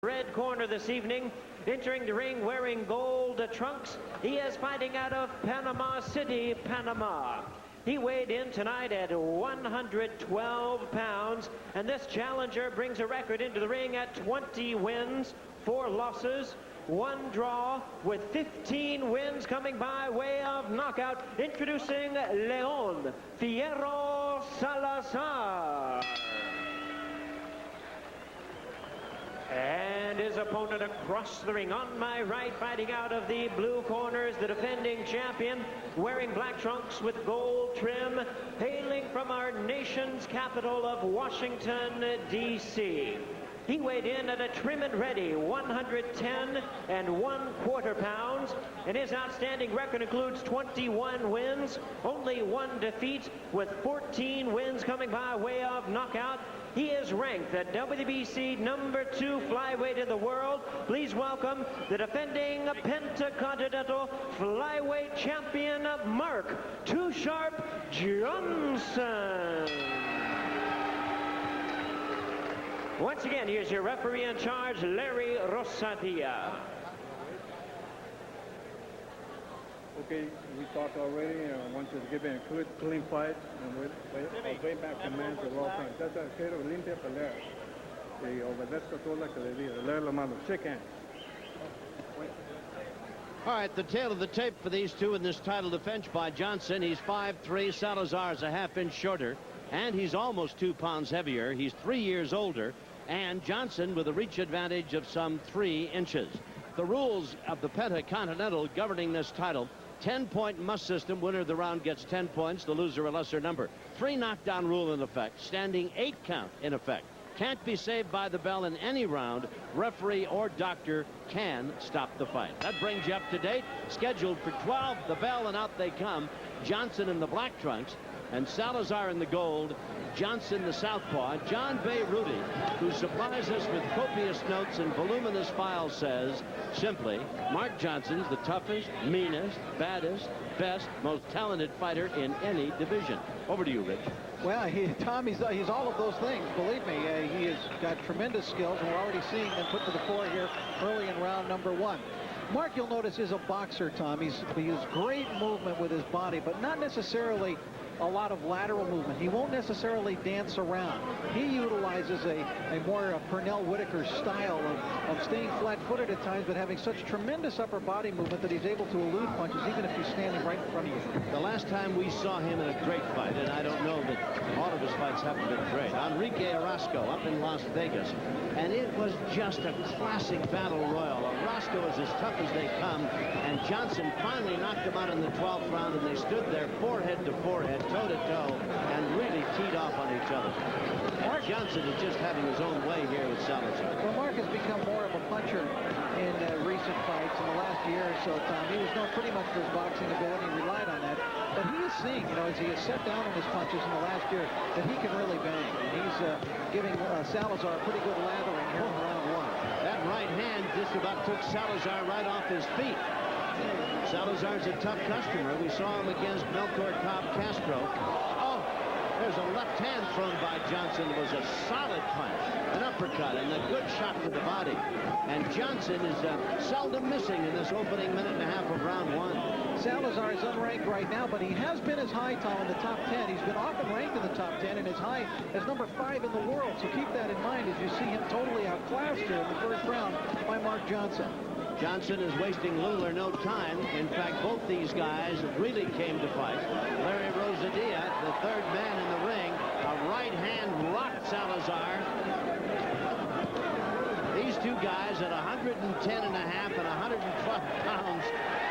Red corner this evening, entering the ring wearing gold trunks. He is fighting out of Panama City, Panama. He weighed in tonight at 112 pounds, and this challenger brings a record into the ring at 20 wins, 4 losses, 1 draw, with 15 wins coming by way of knockout. Introducing Leon Fierro Salazar. And his opponent across the ring on my right, fighting out of the blue corners, the defending champion, wearing black trunks with gold trim, hailing from our nation's capital of Washington, D.C. He weighed in at a trim and ready 110 1/4 pounds, and his outstanding record includes 21 wins, only 1 defeat, with 14 wins coming by way of knockout. He is ranked the WBC #2 flyweight in the world. Please welcome the defending Pentacontinental flyweight champion, Mark Too Sharp Johnson. Once again, here's your referee in charge, Larry Rosadia. Okay, we talked already. I want you to give me a clean fight and obey my commands at all times. That's a cero limpia pelea. Y obedezco todo lo que le diga. Leer la mano. Shake hands. All right, the tail of the tape for these two in this title defense by Johnson. He's 5'3". Salazar is a half-inch shorter, and he's almost 2 pounds heavier. He's 3 years older, and Johnson with a reach advantage of some 3 inches. The rules of the Pentacontinental governing this title: 10-point must system. Winner of the round gets 10 points, the loser a lesser number. 3 knockdown rule in effect. Standing 8 count in effect. Can't be saved by the bell in any round. Referee or doctor can stop the fight. That brings you up to date. Scheduled for 12, the bell, and out they come. Johnson in the black trunks and Salazar in the gold. Johnson, the southpaw. John Rudy, who supplies us with copious notes and voluminous files, says simply, Mark Johnson's the toughest, meanest, baddest, best, most talented fighter in any division. Over to you, Rich. Well, Tom, he's all of those things. Believe me, he has got tremendous skills, and we're already seeing them put to the floor here early in round number 1. Mark, you'll notice, is a boxer, Tom. He has great movement with his body, but not necessarily a lot of lateral movement. He won't necessarily dance around. He utilizes a more Pernell Whitaker style of staying flat-footed at times, but having such tremendous upper body movement that he's able to elude punches even if he's standing right in front of you. The last time we saw him in a great fight, and I don't know that all of his fights haven't been great, Enrique Orozco up in Las Vegas, and it was just a classic battle royal. Orozco is as tough as they come, and Johnson finally knocked him out in the 12th round, and they stood there forehead to forehead, toe-to-toe, and really teed off on each other. And Johnson is just having his own way here with Salazar. Well, Mark has become more of a puncher in recent fights. In the last year or so, Tom, he was known pretty much for his boxing ability and relied on that. But he is seeing, as he has set down on his punches in the last year, that he can really bang. And he's giving Salazar a pretty good lathering here in round 1. That right hand just about took Salazar right off his feet. Salazar's a tough customer. We saw him against Melchor Cobb Castro. Oh, there's a left hand thrown by Johnson. It was a solid punch, an uppercut, and a good shot to the body. And Johnson is seldom missing in this opening minute and a half of round 1. Salazar is unranked right now, but he has been as high, Tom, in the top 10. He's been often ranked in the top 10 and as high as number 5 in the world. So keep that in mind as you see him totally outclassed here in the first round by Mark Johnson. Johnson is wasting little or no time. In fact, both these guys really came to fight. Larry Rosadia, the third man in the ring, a right hand rocked Salazar. These two guys at 110 and a half and 112 pounds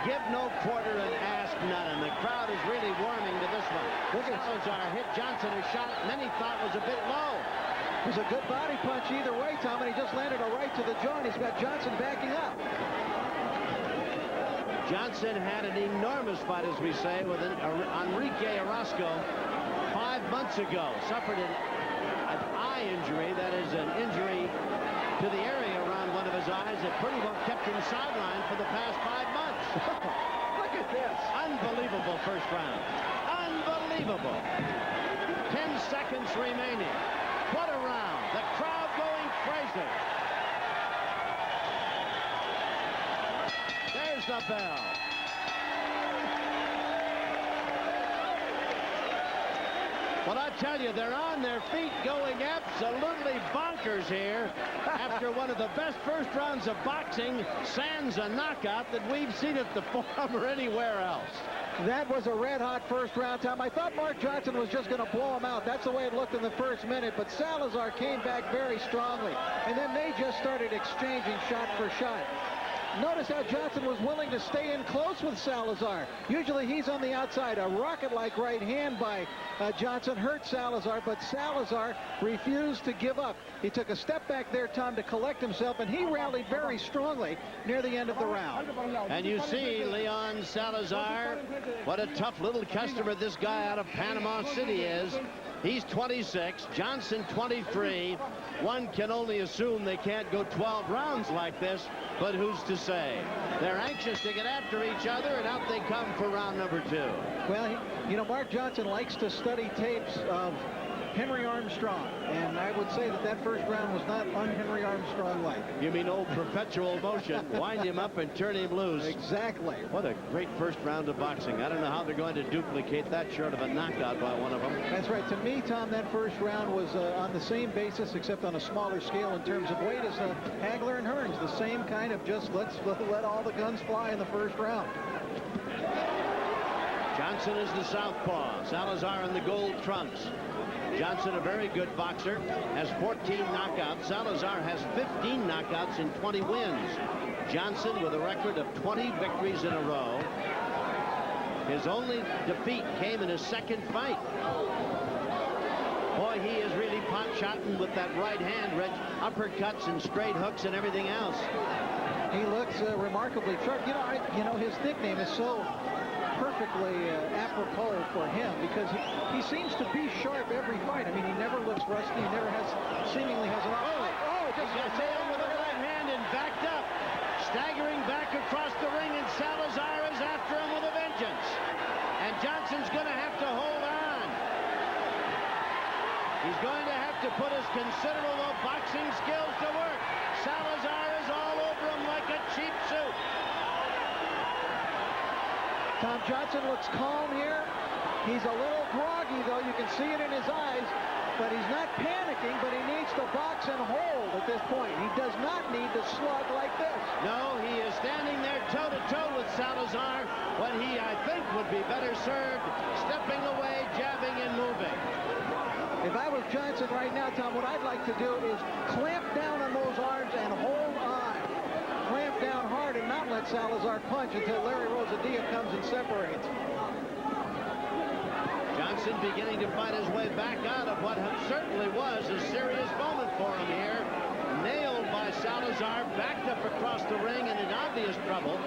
give no quarter and ask none. And the crowd is really warming to this one. Salazar hit Johnson a shot many thought was a bit low. It was a good body punch either way, Tom, and he just landed a right to the jaw, and he's got Johnson backing up. Johnson had an enormous fight, as we say, with Enrique Orozco 5 months ago. Suffered an eye injury, that is an injury to the area around one of his eyes that pretty well kept him sidelined for the past 5 months. Look at this. Unbelievable first round. Unbelievable. 10 seconds remaining. What a round. The crowd going crazy. there's the bell. Well, I tell you, they're on their feet going absolutely bonkers here after one of the best first rounds of boxing sans a knockout that we've seen at the Forum or anywhere else. That was a red-hot first round, Tom. I thought Mark Johnson was just going to blow him out. That's the way it looked in the first minute, but Salazar came back very strongly, and then they just started exchanging shot for shot. Notice how Johnson was willing to stay in close with Salazar. Usually he's on the outside. A rocket-like right hand by Johnson hurt Salazar, but Salazar refused to give up. He took a step back there, Tom, to collect himself, and he rallied very strongly near the end of the round. And you see Leon Salazar, what a tough little customer this guy out of Panama City is. He's 26, Johnson 23. One can only assume they can't go 12 rounds like this, but who's to say? They're anxious to get after each other, and out they come for round number 2. Well, you know, Mark Johnson likes to study tapes of Henry Armstrong, and I would say that that first round was not un-Henry Armstrong-like. You mean old perpetual motion, wind him up and turn him loose. Exactly. What a great first round of boxing. I don't know how they're going to duplicate that short of a knockout by one of them. That's right. To me, Tom, that first round was on the same basis, except on a smaller scale in terms of weight as Hagler and Hearns. The same kind of just let's let all the guns fly in the first round. Johnson is the southpaw. Salazar in the gold trunks. Johnson, a very good boxer, has 14 knockouts. Salazar has 15 knockouts and 20 wins. Johnson with a record of 20 victories in a row. His only defeat came in his second fight. Boy, he is really pot-shotting with that right hand, Rich. Uppercuts and straight hooks and everything else. He looks remarkably sharp. You know, his nickname is so perfectly apropos for him because he seems to be sharp every fight. I mean, he never looks rusty. He never seemingly has an... Just got nailed with a right hand and backed up. Staggering back across the ring, and Salazar is after him with a vengeance. And Johnson's going to have to hold on. He's going to have to put his considerable boxing skills to work. Salazar is all over him like a cheap suit. Tom Johnson looks calm here. He's a little groggy, though. You can see it in his eyes. But he's not panicking, but he needs to box and hold at this point. He does not need to slug like this. No, he is standing there toe-to-toe with Salazar when he, I think, would be better served stepping away, jabbing, and moving. If I was Johnson right now, Tom, what I'd like to do is clamp down on those arms and hold on. Clamp down hard and not let Salazar punch until Larry Rosadilla comes and separates. Johnson beginning to fight his way back out of what certainly was a serious moment for him here. Nailed by Salazar, backed up across the ring and in obvious trouble.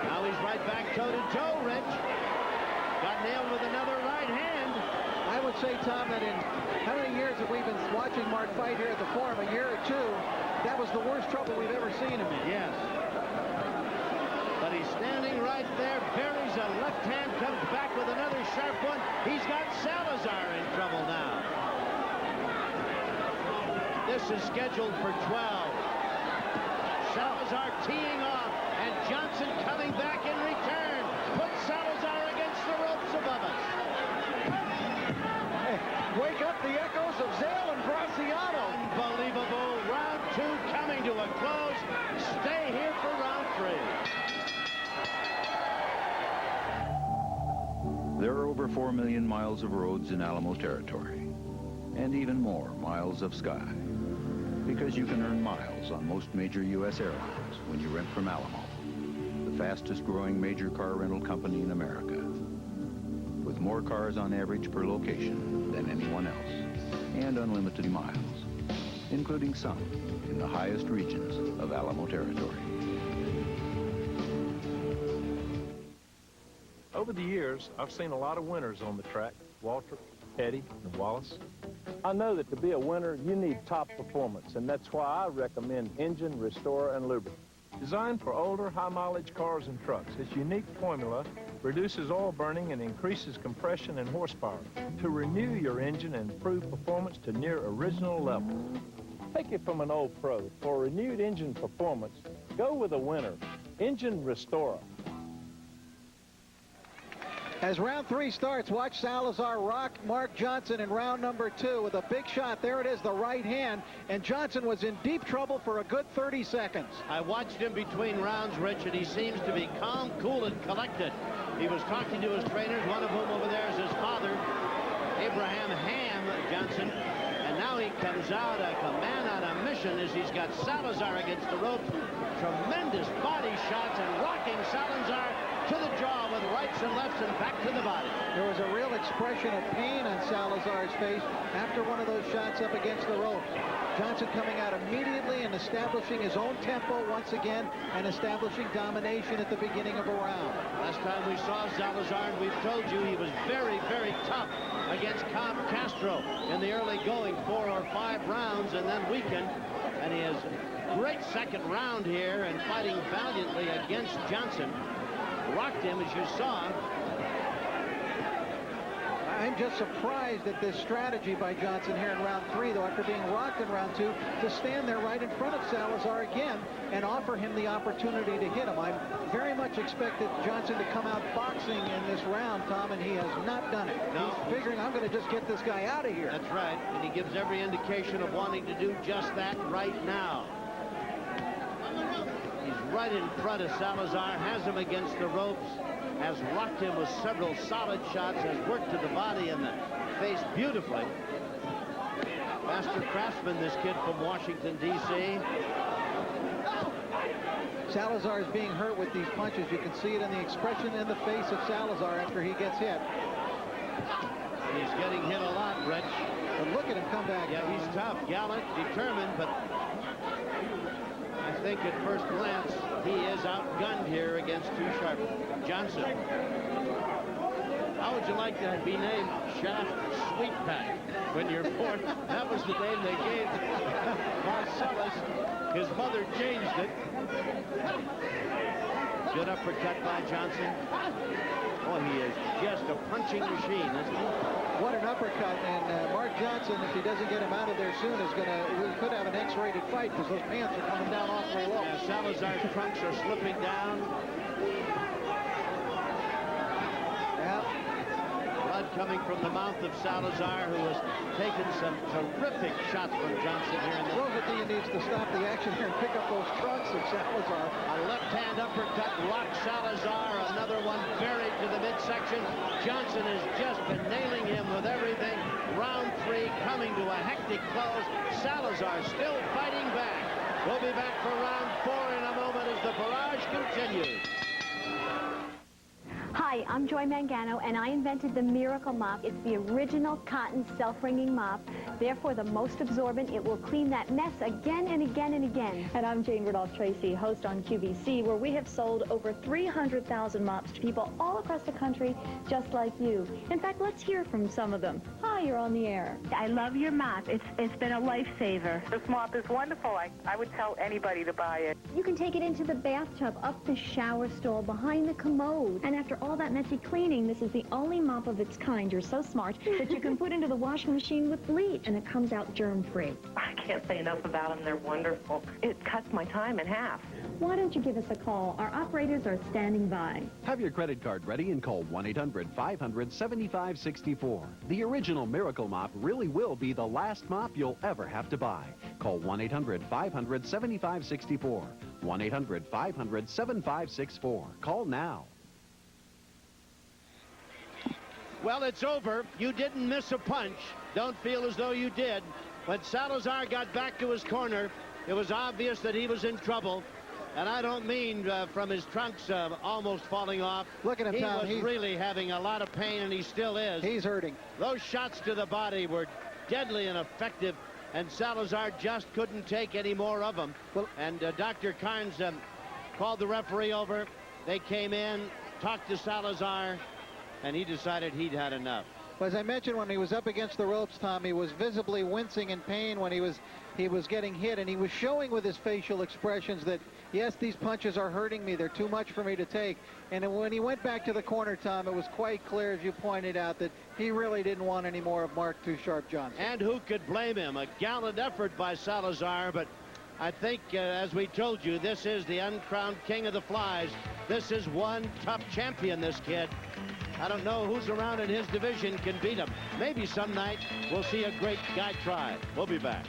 Now he's right back toe-to-toe, Rich. Got nailed with another right hand. I would say, Tom, that in how many years have we been watching Mark fight here at the Forum? A year or two. That was the worst trouble we've ever seen him in. Yes. But he's standing right there, buries a left hand, comes back with another sharp one. He's got Salazar in trouble now. This is scheduled for 12. Salazar teeing off, and Johnson coming back in return. Puts Salazar against the ropes above us. Hey, wake up the echoes of Zale and Graziano. Unbelievable. Round 2 coming to a close. Stay here for round 3. There are over 4 million miles of roads in Alamo territory, and even more miles of sky, because you can earn miles on most major U.S. airlines when you rent from Alamo, the fastest growing major car rental company in America, with more cars on average per location than anyone else, and unlimited miles, including some in the highest regions of Alamo territory. Over the years, I've seen a lot of winners on the track, Waltrip, Petty, and Wallace. I know that to be a winner, you need top performance, and that's why I recommend Engine, Restorer, and Lubricant. Designed for older, high-mileage cars and trucks, its unique formula reduces oil burning and increases compression and horsepower to renew your engine and improve performance to near original levels. Take it from an old pro. For renewed engine performance, go with a winner. Engine Restorer. As round 3 starts, watch Salazar rock Mark Johnson in round number 2 with a big shot. There it is, the right hand, and Johnson was in deep trouble for a good 30 seconds. I watched him between rounds, Rich, and he seems to be calm, cool, and collected. He was talking to his trainers, one of whom over there is his father, Abraham Ham Johnson, and now he comes out like a man on a mission as he's got Salazar against the ropes. Tremendous body shots and rocking Salazar to the jaw with rights and lefts and back to the body. There was a real expression of pain on Salazar's face after one of those shots up against the ropes. Johnson coming out immediately and establishing his own tempo once again and establishing domination at the beginning of a round. Last time we saw Salazar, and we've told you he was very, very tough against Cobb Castro in the early going 4 or 5 rounds and then weakened. And he has a great second round here and fighting valiantly against Johnson. Rocked him, as you saw. I'm just surprised at this strategy by Johnson here in round 3, though, after being rocked in round 2, to stand there right in front of Salazar again and offer him the opportunity to hit him. I very much expected Johnson to come out boxing in this round, Tom, and he has not done it. No. He's figuring, I'm going to just get this guy out of here. That's right, and he gives every indication of wanting to do just that right now. He's right in front of Salazar, has him against the ropes, has rocked him with several solid shots, has worked to the body and the face beautifully. Master craftsman, this kid from Washington, D.C. Salazar is being hurt with these punches. You can see it in the expression in the face of Salazar after he gets hit. He's getting hit a lot, Rich. But look at him come back. Yeah, he's tough, gallant, determined, but I think at first glance he is outgunned here against Too Sharp Johnson. How would you like to be named Shaft Sweet Pack when you're born? That was the name they gave Marcellus. His mother changed it. Good uppercut by Johnson. Oh, he is just a punching machine, isn't he? What an uppercut, and Mark Johnson, if he doesn't get him out of there soon, we could have an X-rated fight because those pants are coming down awfully low. Yeah, Salazar's trunks are slipping down. Yeah. Blood coming from the mouth of Salazar, who has taken some terrific shots from Johnson here in the... Rosatia needs to stop the action here and pick up those trunks of Salazar. A left-hand uppercut rocks Salazar. Another one buried to the midsection. Johnson has just been nailing him with everything. Round 3 coming to a hectic close. Salazar still fighting back. We'll be back for round 4 in a moment as the barrage continues. Hi, I'm Joy Mangano, and I invented the Miracle Mop. It's the original cotton self-wringing mop. Therefore, the most absorbent. It will clean that mess again and again and again. And I'm Jane Rudolph-Tracy, host on QVC, where we have sold over 300,000 mops to people all across the country, just like you. In fact, let's hear from some of them. Hi, you're on the air. I love your mop. It's been a lifesaver. This mop is wonderful. I would tell anybody to buy it. You can take it into the bathtub, up the shower stall, behind the commode. And after all that messy cleaning, this is the only mop of its kind. You're so smart that you can put into the washing machine with bleach, and it comes out germ-free. I can't say enough about them. They're wonderful. It cuts my time in half. Why don't you give us a call? Our operators are standing by. Have your credit card ready and call 1-800-500-7564. The original Miracle Mop really will be the last mop you'll ever have to buy. Call 1-800-500-7564. 1-800-500-7564. Call now. Well, it's over. You didn't miss a punch. Don't feel as though you did. When Salazar got back to his corner, it was obvious that he was in trouble. And I don't mean from his trunks almost falling off. Look at him, Tom. He was really having a lot of pain, and he still is. He's hurting. Those shots to the body were deadly and effective, and Salazar just couldn't take any more of them. Well, and Dr. Carnes called the referee over. They came in, talked to Salazar, and he decided he'd had enough. Well, as I mentioned, when he was up against the ropes, Tom, he was visibly wincing in pain when he was getting hit, and he was showing with his facial expressions that, yes, these punches are hurting me. They're too much for me to take. And when he went back to the corner, Tom, it was quite clear, as you pointed out, that he really didn't want any more of Mark Too Sharp Johnson. And who could blame him? A gallant effort by Salazar, but I think, as we told you, this is the uncrowned king of the flies. This is one tough champion, this kid. I don't know who's around in his division can beat him. Maybe some night we'll see a great guy try. We'll be back.